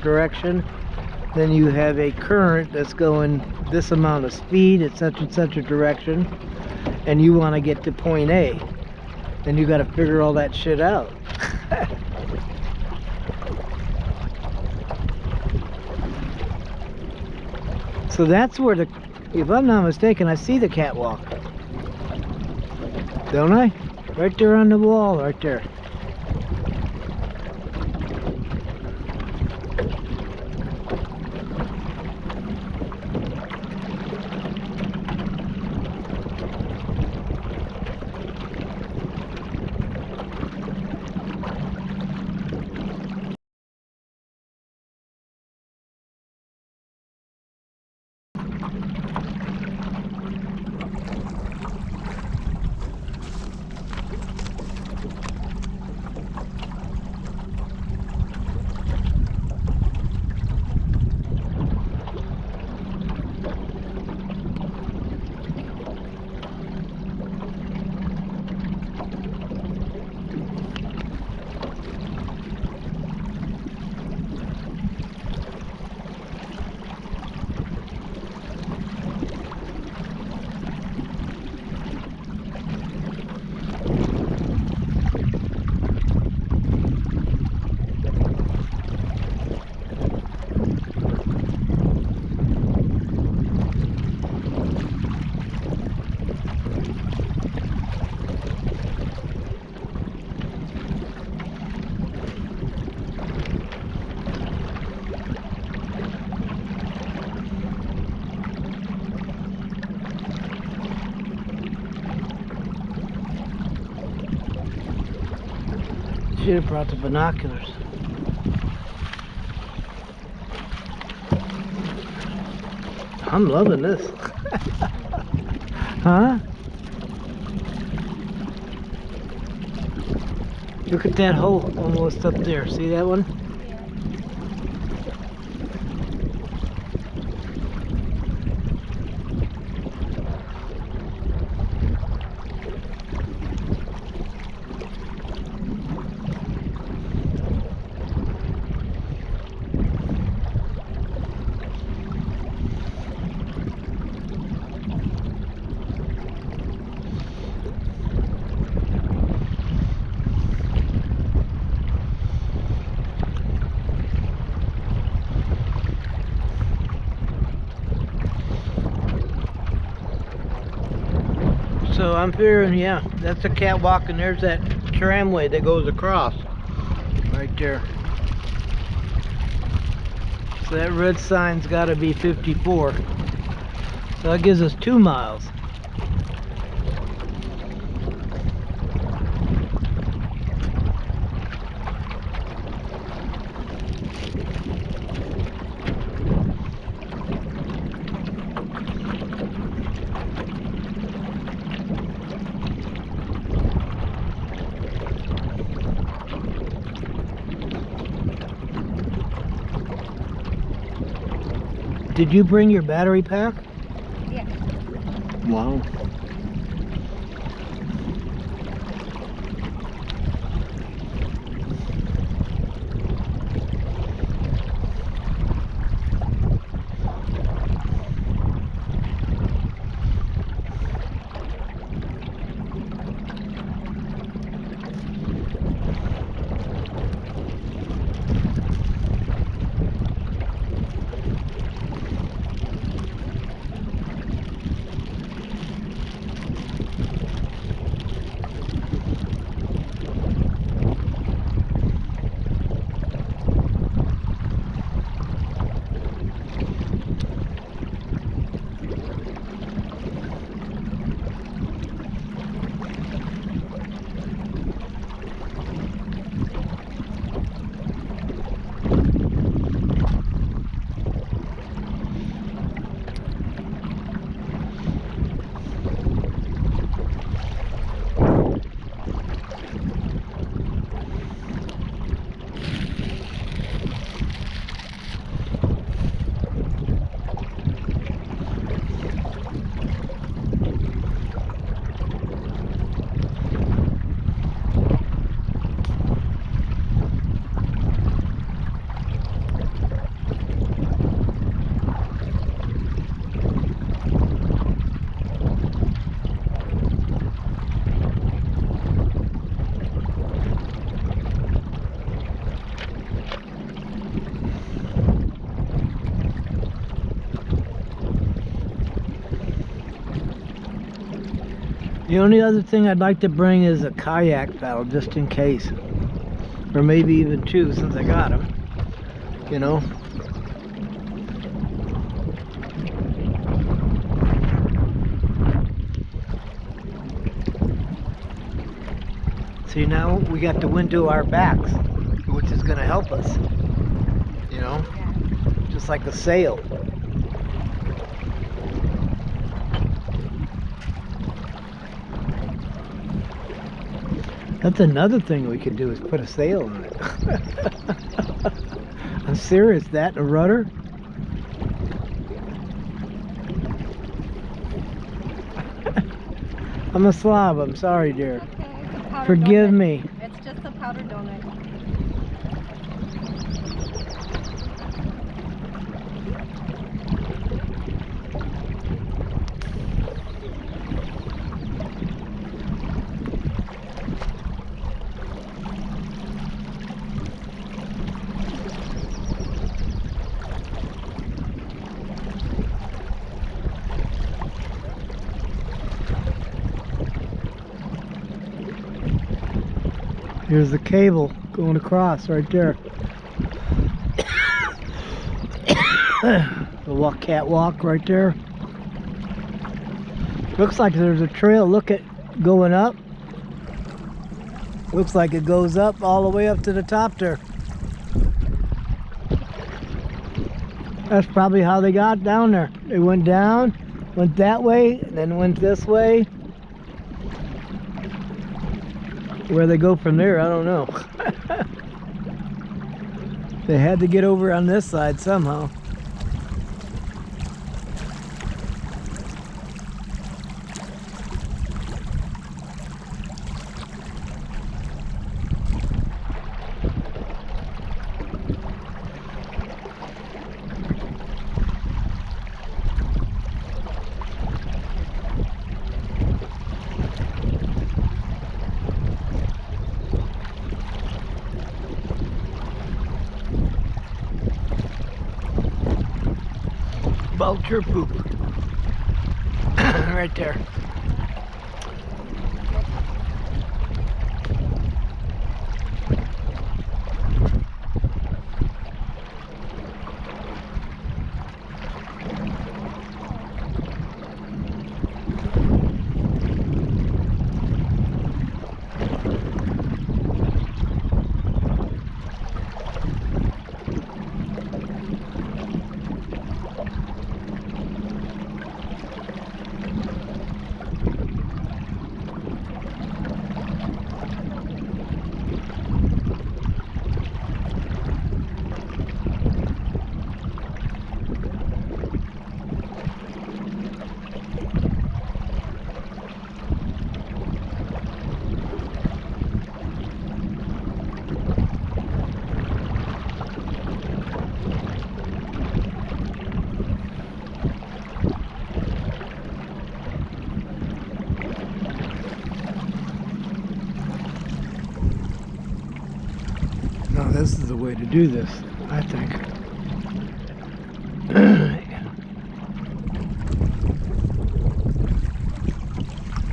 direction, then you have a current that's going this amount of speed at such and such a direction, and you want to get to point A. Then you got to figure all that shit out. So that's where if I'm not mistaken, I see the catwalk. Don't I? Right there on the wall, right there. Should have brought the binoculars. I'm loving this. Huh? Look at that hole almost up there. See that one? So I'm figuring, yeah, that's a catwalk, and there's that tramway that goes across right there. So that red sign's got to be 54. So that gives us 2 miles. Did you bring your battery pack? Yes. Wow. The only other thing I'd like to bring is a kayak paddle, just in case. Or maybe even two, since I got them. You know? See, now we got the wind to our backs, which is going to help us. You know? Just like a sail. That's another thing we could do, is put a sail on it. I'm serious, that a rudder? I'm a slob, I'm sorry, dear. Okay, Forgive donut. me. It's just a powdered donut. Here's the cable going across right there. The catwalk right there. Looks like there's a trail. Look at going up. Looks like it goes up all the way up to the top there. That's probably how they got down there. They went down, went that way, and then went this way. Where they go from there, I don't know. They had to get over on this side somehow. Vulture poop. Right there. No, this is the way to do this, I think.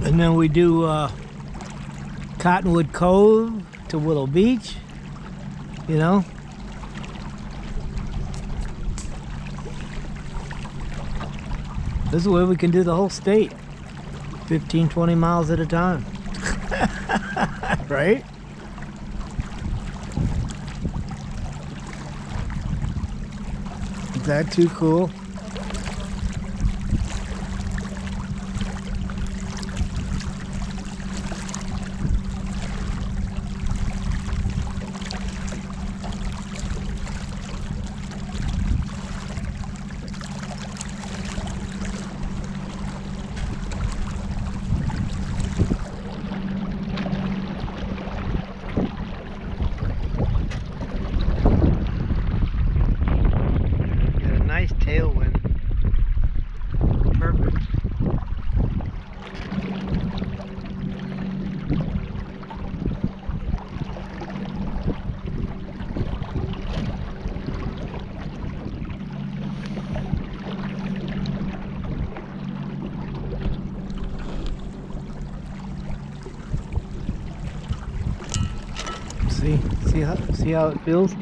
And then we do Cottonwood Cove to Willow Beach, you know. This is where we can do the whole state, 15, 20 miles at a time. Right? Is that too cool? Nice tailwind. Perfect. See how it feels?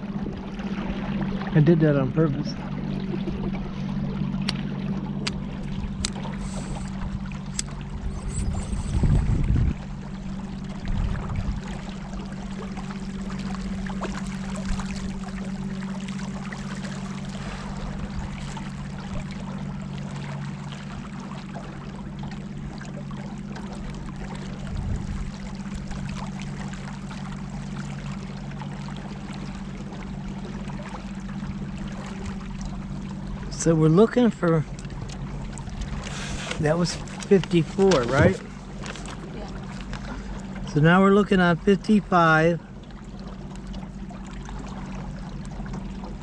I did that on purpose. So we're looking for, that was 54, right? Yeah. So now we're looking on 55.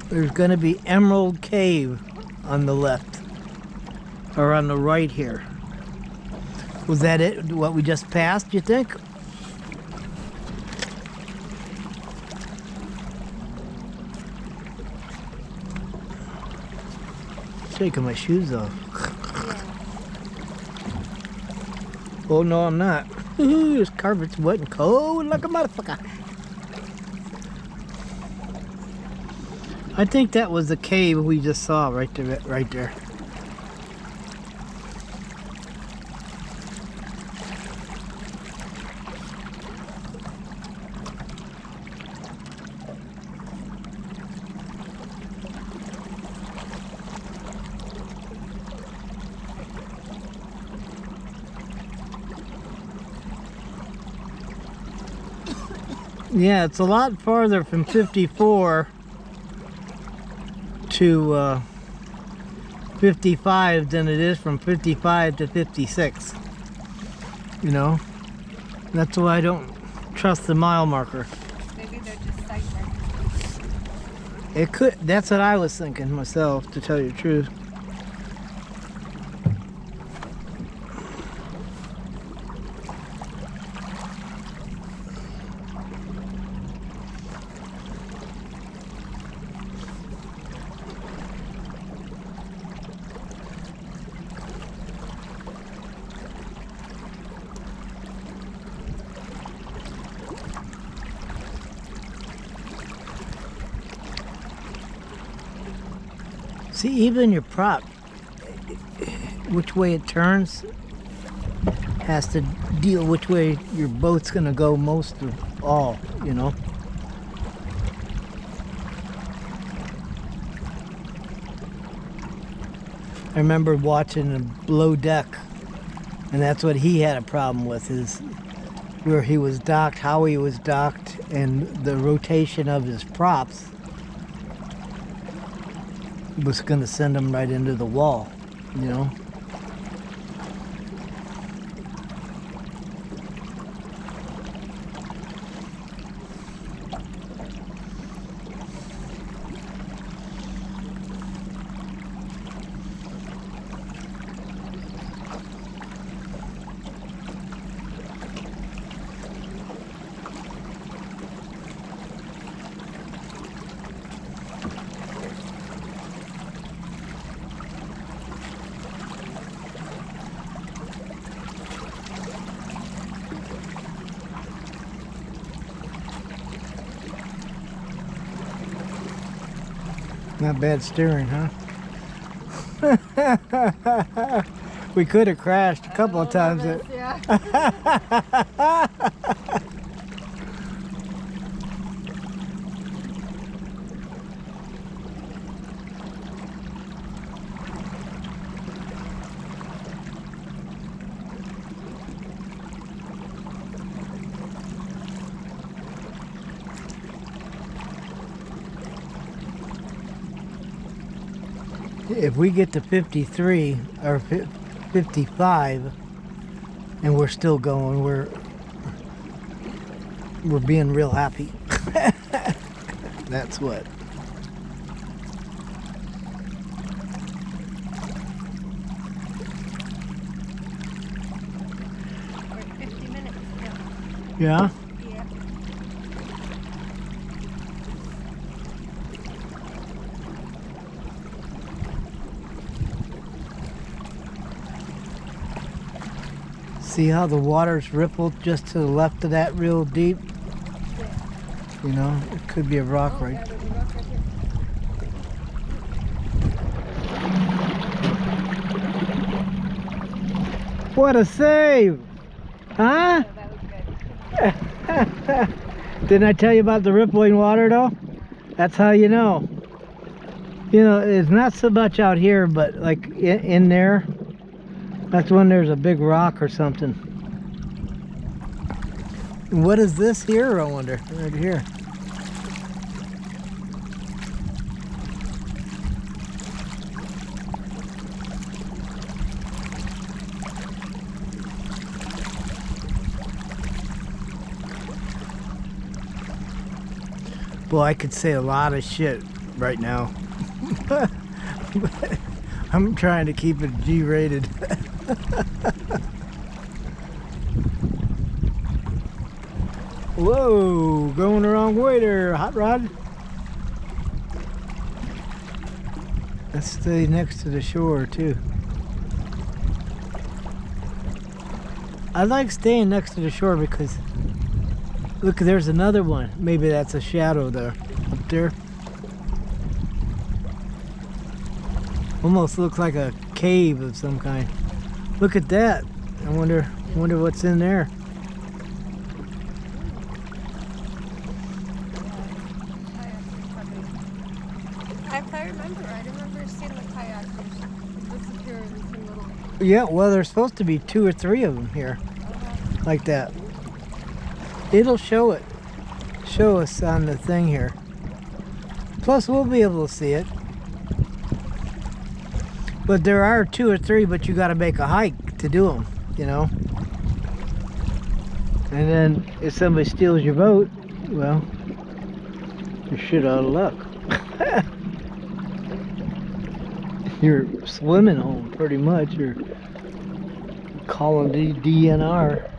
There's gonna be Emerald Cave on the left, or on the right here. Was that it, what we just passed, you think? Taking my shoes off. Yeah. Oh no, I'm not. This carpet's wet and cold like a motherfucker. I think that was the cave we just saw right there, right there. Yeah, it's a lot farther from 54 to 55 than it is from 55 to 56. You know? That's why I don't trust the mile marker. Maybe they're just sideways. It could, that's what I was thinking myself, to tell you the truth. See, even your prop, which way it turns, has to deal which way your boat's gonna go most of all, you know? I remember watching a Below Deck, and that's what he had a problem with, is where he was docked, how he was docked, and the rotation of his props was going to send him right into the wall, you know? Not bad steering, huh? We could have crashed a couple of times. Yeah. If we get to 53 or 55 and we're still going, we're being real happy. That's what. We're at 50 minutes still. Yeah? Yeah. See how the water's rippled just to the left of that real deep? Yeah. You know, it could be a rock Oh, right. yeah, there's a rock right here. What a save! Huh? Yeah, that was good. Didn't I tell you about the rippling water though? That's how you know. You know, it's not so much out here, but like in there, that's when there's a big rock or something. What is this here, I wonder? Right here. Well, I could say a lot of shit right now. I'm trying to keep it G-rated. Whoa, going the wrong way there, hot rod. Let's stay next to the shore too. I like staying next to the shore because look, there's another one. Maybe that's a shadow there, up there. Almost looks like a cave of some kind. Look at that. I wonder what's in there. If I remember seeing the kayakers disappear in some little. Yeah, well, there's supposed to be 2 or 3 of them here, like that. It'll show us on the thing here. Plus, we'll be able to see it. But there are 2 or 3, but you got to make a hike to do them, you know. And then if somebody steals your boat, well, you're shit out of luck. You're swimming home, pretty much. You're calling the DNR.